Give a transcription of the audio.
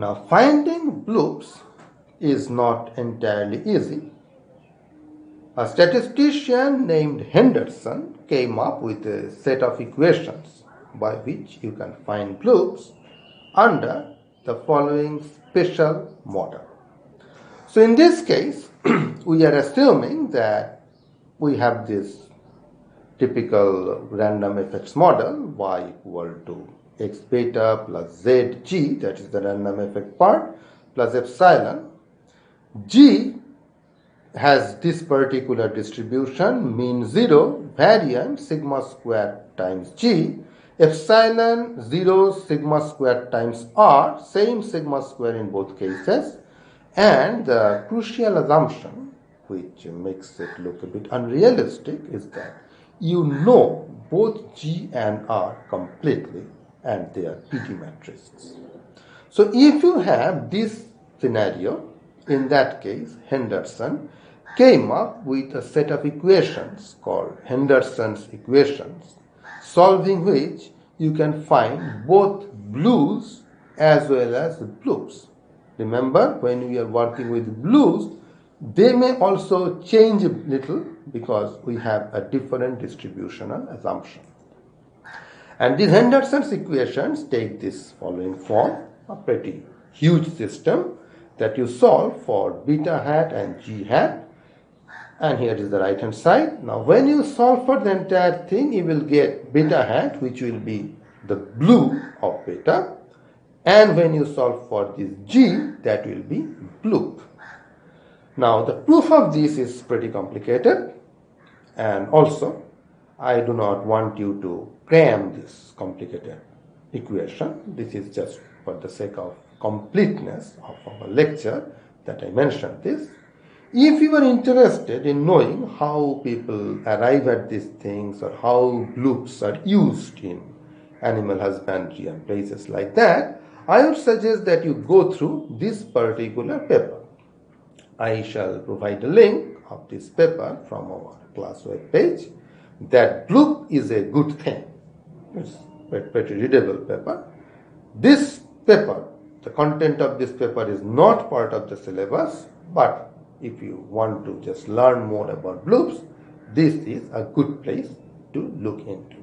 Now, finding bloops is not entirely easy. A statistician named Henderson came up with a set of equations by which you can find bloops under the following special model. So in this case, we are assuming that we have this typical random effects model y equal to x beta plus zg, that is the random effect part, plus epsilon. G has this particular distribution, mean 0, variance sigma squared times g, epsilon 0 sigma squared times r, same sigma square in both cases, and the crucial assumption, which makes it look a bit unrealistic, is that you know both G and R completely and they are PD matrices. So if you have this scenario, in that case, Henderson came up with a set of equations called Henderson's equations, solving which you can find both blues as well as bloops. Remember, when we are working with blues, they may also change a little because we have a different distributional assumption. And these Henderson's equations take this following form, a pretty huge system that you solve for beta hat and g hat. And here is the right hand side. Now when you solve for the entire thing, you will get beta hat, which will be the blue of beta. And when you solve for this g, that will be bloop. Now the proof of this is pretty complicated, and also I do not want you to cram this complicated equation. This is just for the sake of completeness of our lecture that I mentioned this. If you are interested in knowing how people arrive at these things or how bloops are used in animal husbandry and places like that, I would suggest that you go through this particular paper. I shall provide a link of this paper from our class web page. That bloop is a good thing. It's a pretty readable paper. This paper, the content of this paper is not part of the syllabus, but if you want to just learn more about bloops, this is a good place to look into.